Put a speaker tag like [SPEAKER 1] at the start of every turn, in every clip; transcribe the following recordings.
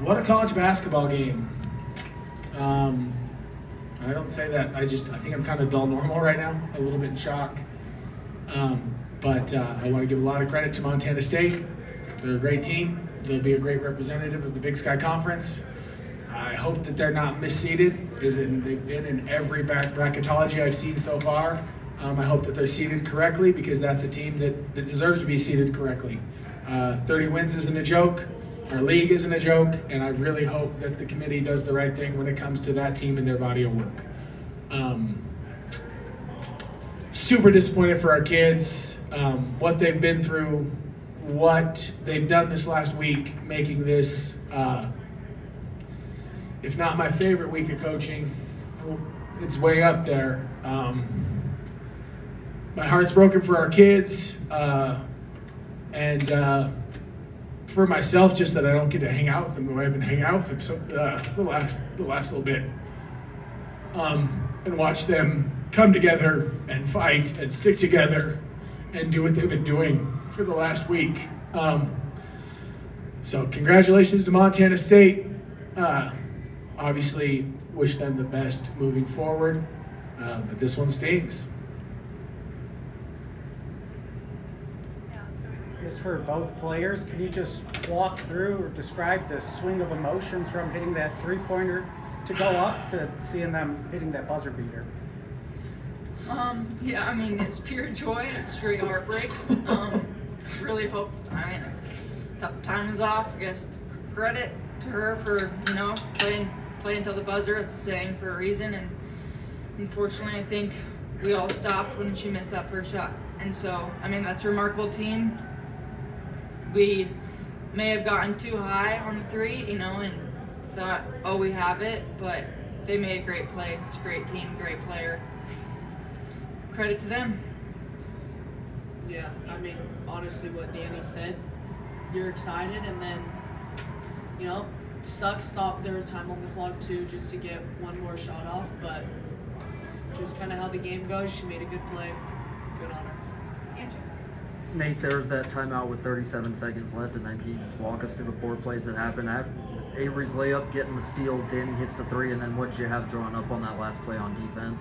[SPEAKER 1] What a college basketball game. I don't say that. I think I'm kind of dull normal right now, a little bit in shock. But I want to give a lot of credit to Montana State. They're a great team. They'll be a great representative of the Big Sky Conference. I hope that they're not misseeded, because they've been in every bracketology I've seen so far. I hope that they're seeded correctly, because that's a team that deserves to be seeded correctly. 30 wins isn't a joke. Our league isn't a joke, and I really hope that the committee does the right thing when it comes to that team and their body of work. Super disappointed for our kids, what they've been through, what they've done this last week, making this, if not my favorite week of coaching, it's way up there. My heart's broken for our kids, and for myself, just that I don't get to hang out with them the way I've been hanging out with them the last little bit, and watch them come together and fight and stick together and do what they've been doing for the last week. So congratulations to Montana State. Obviously, wish them the best moving forward, but this one stings.
[SPEAKER 2] For both players, can you just walk through or describe the swing of emotions from hitting that three-pointer to go up to seeing them hitting that buzzer beater?
[SPEAKER 3] Yeah, I mean, it's pure joy. It's straight heartbreak. Really hope, thought the time was off. I guess credit to her for, playing until the buzzer. It's a saying for a reason. And unfortunately, I think we all stopped when she missed that first shot. And so, that's a remarkable team. We may have gotten too high on the three, and thought, oh, we have it, but they made a great play. It's a great team, great player. Credit to them.
[SPEAKER 4] Yeah, honestly, what Dani said, you're excited, and then, sucks. Thought there was time on the clock too, just to get one more shot off, but just kind of how the game goes. She made a good play. Good on her.
[SPEAKER 5] Nate, there was that timeout with 37 seconds left, and then can you just walk us through the 4 plays that happened? Avery's layup, getting the steal, Dani hits the 3, and then what did you have drawn up on that last play on defense?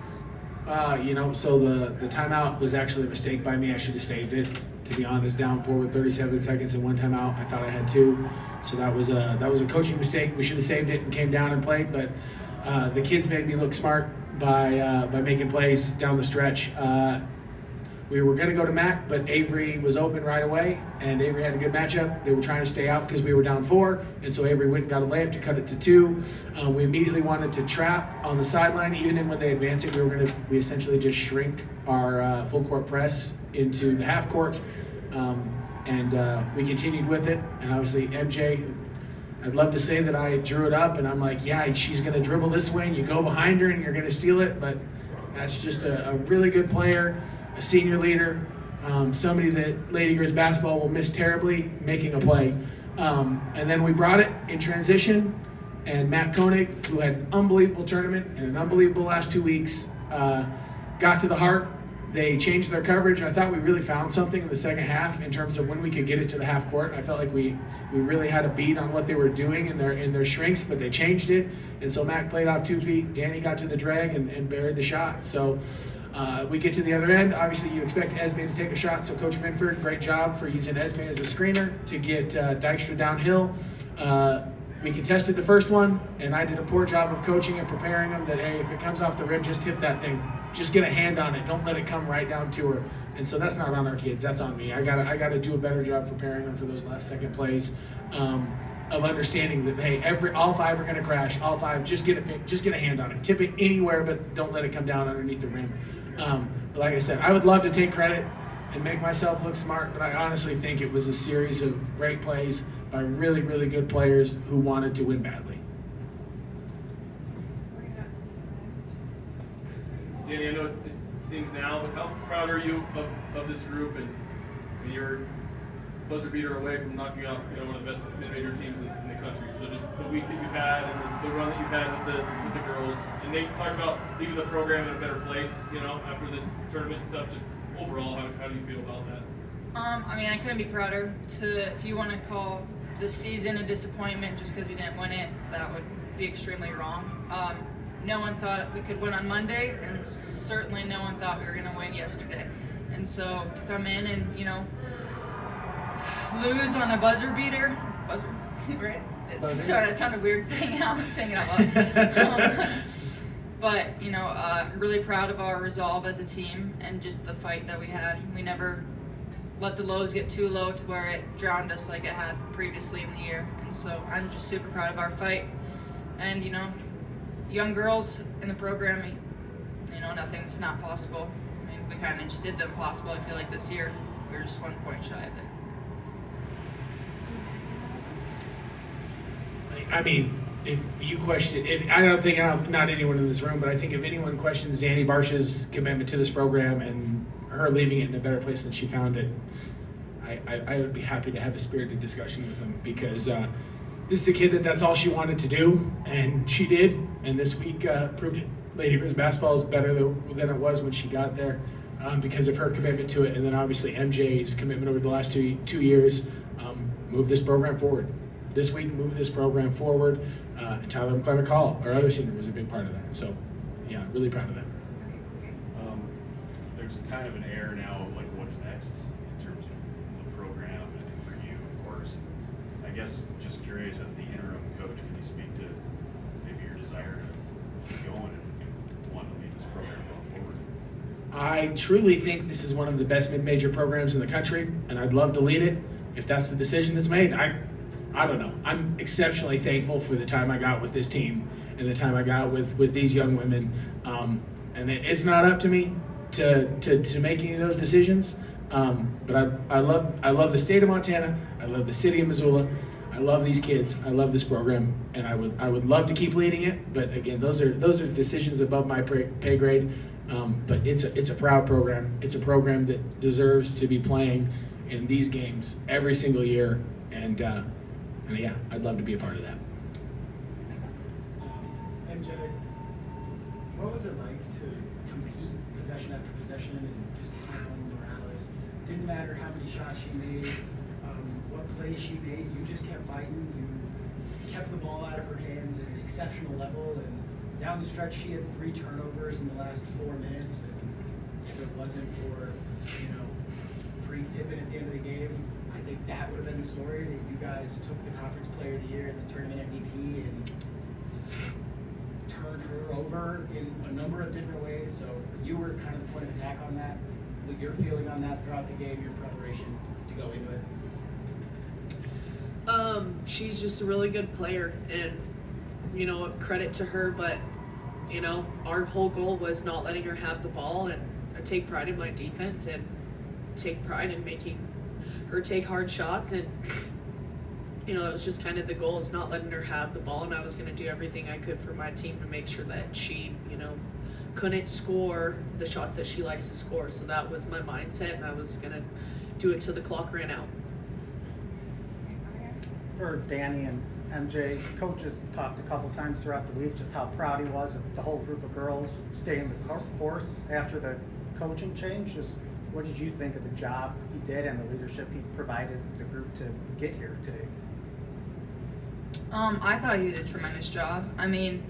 [SPEAKER 1] So the timeout was actually a mistake by me. I should have saved it, to be honest. Down 4 with 37 seconds and 1 timeout. I thought I had 2, so that was a coaching mistake. We should have saved it and came down and played, but the kids made me look smart by making plays down the stretch. We were going to go to Mac, but Avery was open right away, and Avery had a good matchup. They were trying to stay out because we were down 4, and so Avery went and got a layup to cut it to 2. We immediately wanted to trap on the sideline. Even when they advance it, we essentially just shrink our full court press into the half court, and we continued with it. And obviously MJ, I'd love to say that I drew it up, and I'm like, yeah, she's going to dribble this way, and you go behind her, and you're going to steal it, but that's just a really good player. A senior leader, somebody that Lady Grizz basketball will miss terribly, making a play. And then we brought it in transition, and Matt Koenig, who had an unbelievable tournament and an unbelievable last 2 weeks, got to the heart. They changed their coverage. I thought we really found something in the second half in terms of when we could get it to the half court. I felt like we really had a beat on what they were doing in their shrinks, but they changed it. And so Matt played off 2 feet. Dani got to the drag and buried the shot. So we get to the other end. Obviously, you expect Esme to take a shot, so Coach Minford, great job for using Esme as a screener to get Dykstra downhill. We contested the first one, and I did a poor job of coaching and preparing them that, hey, if it comes off the rim, just tip that thing. Just get a hand on it. Don't let it come right down to her. And so that's not on our kids. That's on me. I gotta do a better job preparing them for those last second plays. Of understanding that, hey, all 5 are going to crash. All 5, just get a hand on it. Tip it anywhere, but don't let it come down underneath the rim. But like I said, I would love to take credit and make myself look smart, but I honestly think it was a series of great plays by really, really good players who wanted to win badly.
[SPEAKER 6] Dani, I know it stings now, but how proud are you of this group, and you're buzzer beater away from knocking out one of the best mid-major teams in the country. So just the week that you've had and the run that you've had with the girls, and Nate talked about leaving the program in a better place, after this tournament and stuff. Just overall, how do you feel about that?
[SPEAKER 3] I couldn't be prouder. If you want to call the season a disappointment just because we didn't win it, that would be extremely wrong. No one thought we could win on Monday, and certainly no one thought we were going to win yesterday. And so to come in and, you know, lose on a buzzer beater, right? Sorry, that sounded weird saying it out loud. But, you know, I'm really proud of our resolve as a team and just the fight that we had. We never let the lows get too low to where it drowned us like it had previously in the year. And so I'm just super proud of our fight. And, you know, young girls in the program, you know, nothing's not possible. I mean, we kind of just did the impossible. I feel like this year we were just 1 point shy of it.
[SPEAKER 1] I mean, if you question, I don't think, not anyone in this room, but I think if anyone questions Dani Bartsch's commitment to this program and her leaving it in a better place than she found it, I would be happy to have a spirited discussion with them, because this is a kid that's all she wanted to do, and she did, and this week proved it. Lady Riz basketball is better than it was when she got there because of her commitment to it, and then obviously MJ's commitment over the last 2 years moved this program forward. This week moved this program forward, and Tyler and Clement Call, our other senior, was a big part of that. So, yeah, really proud of them.
[SPEAKER 7] There's kind of an air now of like what's next in terms of the program and for you, of course. I guess just curious, as the interim coach, can you speak to maybe your desire to keep going and want to lead this program going forward?
[SPEAKER 1] I truly think this is one of the best mid-major programs in the country, and I'd love to lead it if that's the decision that's made. I don't know. I'm exceptionally thankful for the time I got with this team and the time I got with these young women. And it's not up to me to make any of those decisions. But I love the state of Montana. I love the city of Missoula. I love these kids. I love this program, and I would love to keep leading it. But again, those are decisions above my pay grade. But it's a proud program. It's a program that deserves to be playing in these games every single year. And yeah, I'd love to be a part of that.
[SPEAKER 8] MJ, what was it like to compete possession after possession and just handling Morales? Didn't matter how many shots she made, what plays she made, you just kept fighting. You kept the ball out of her hands at an exceptional level, and down the stretch she had 3 turnovers in the last 4 minutes, and if it wasn't for, you know, Freak tipping at the end of the game, I think that would have been the story, that you guys took the Conference Player of the Year and the Tournament MVP and turned her over in a number of different ways. So you were kind of the point of attack on that. What your feeling on that throughout the game, your preparation to go into it?
[SPEAKER 4] She's just a really good player, and you know, credit to her. But you know, our whole goal was not letting her have the ball, and I take pride in my defense and take pride in making her take hard shots, and you know, it was just kind of the goal, is not letting her have the ball, and I was going to do everything I could for my team to make sure that she, you know, couldn't score the shots that she likes to score. So that was my mindset, and I was going to do it till the clock ran out.
[SPEAKER 2] For Dani and MJ, coaches talked a couple times throughout the week just how proud he was of the whole group of girls staying the course after the coaching change. Just what did you think of the job he did and the leadership he provided the group to get here today?
[SPEAKER 3] I thought he did a tremendous job. I mean,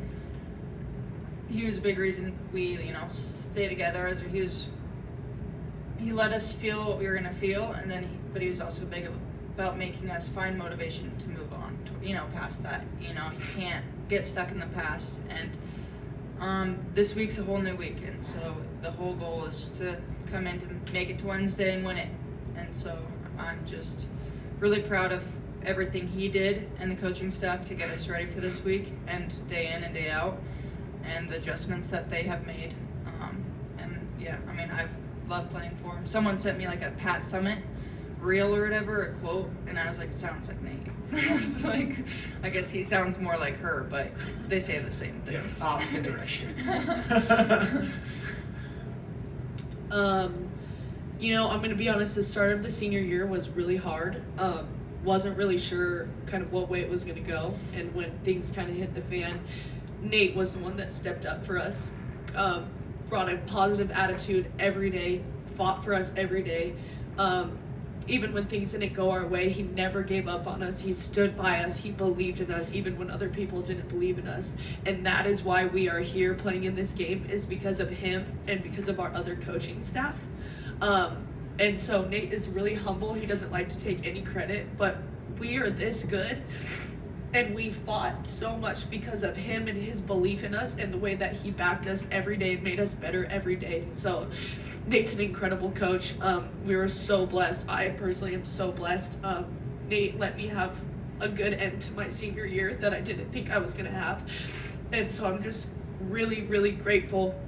[SPEAKER 3] he was a big reason we, you know, stay together. As he let us feel what we were gonna feel, and then, but he was also big about making us find motivation to move on, you know, past that. You know, you can't get stuck in the past, and this week's a whole new week, and so the whole goal is to come in to make it to Wednesday and win it. And so I'm just really proud of everything he did and the coaching staff to get us ready for this week and day in and day out, and the adjustments that they have made. And yeah, I mean, I've loved playing for him. Someone sent me like a Pat Summitt reel or whatever, a quote, and I was like, it sounds like me. I was like, I guess he sounds more like her, but they say the same thing.
[SPEAKER 1] Yes, opposite direction.
[SPEAKER 4] You know, I'm going to be honest, the start of the senior year was really hard. Wasn't really sure kind of what way it was going to go, and when things kind of hit the fan, Nate was the one that stepped up for us, brought a positive attitude every day, fought for us every day. even when things didn't go our way, he never gave up on us. He stood by us. He believed in us, even when other people didn't believe in us. And that is why we are here playing in this game, is because of him and because of our other coaching staff. And so Nate is really humble. He doesn't like to take any credit, but we are this good. And we fought so much because of him and his belief in us and the way that he backed us every day and made us better every day. So Nate's an incredible coach. We were so blessed. I personally am so blessed. Nate let me have a good end to my senior year that I didn't think I was going to have. And so I'm just really, really grateful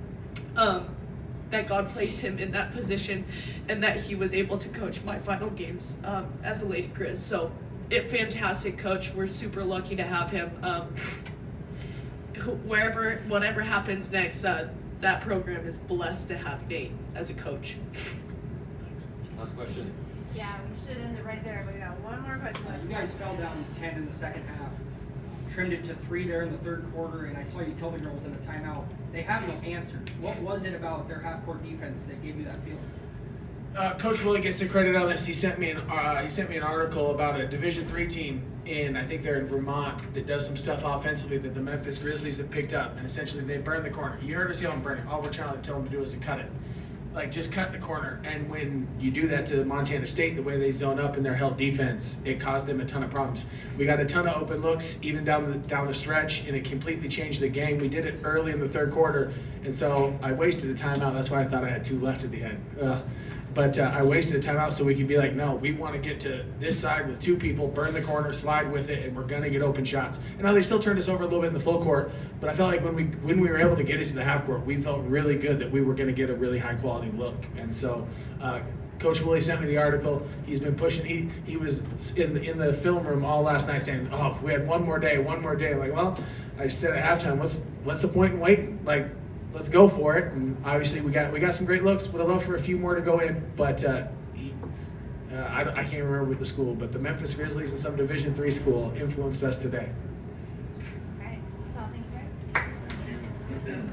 [SPEAKER 4] that God placed him in that position and that he was able to coach my final games as a Lady Grizz. So fantastic coach. We're super lucky to have him. Whatever happens next, that program is blessed to have Nate as a coach.
[SPEAKER 9] Last question.
[SPEAKER 10] Yeah, we should end it right there, but we got one more question.
[SPEAKER 11] You guys fell down 10 in the second half, trimmed it to 3 there in the third quarter, and I saw you tell the girls in the timeout they have no answers. What was it about their half-court defense that gave you that feeling?
[SPEAKER 1] Coach Willie gets the credit on this. He sent me an article about a Division III team I think they're in Vermont, that does some stuff offensively that the Memphis Grizzlies have picked up, and essentially they burn the corner. You heard us yell and burn it. All we're trying to tell them to do is to cut it. Like, just cut the corner. And when you do that to Montana State, the way they zone up in their help defense, it caused them a ton of problems. We got a ton of open looks even down the stretch, and it completely changed the game. We did it early in the third quarter, and so I wasted a timeout. That's why I thought I had 2 left at the end. But I wasted a timeout so we could be like, no, we want to get to this side with 2 people, burn the corner, slide with it, and we're going to get open shots. And now they still turned us over a little bit in the full court, but I felt like when we were able to get it to the half court, we felt really good that we were going to get a really high quality look. And so Coach Willie sent me the article. He's been pushing. He was in the film room all last night saying, oh, we had one more day. I'm like, well, I just said at halftime, what's the point in waiting? Like, let's go for it. And obviously we got some great looks. Would have loved for a few more to go in, but I can't remember with the school, but the Memphis Grizzlies and some Division III school influenced us today.
[SPEAKER 10] All right, that's all. Thank you, guys.
[SPEAKER 7] Thank you.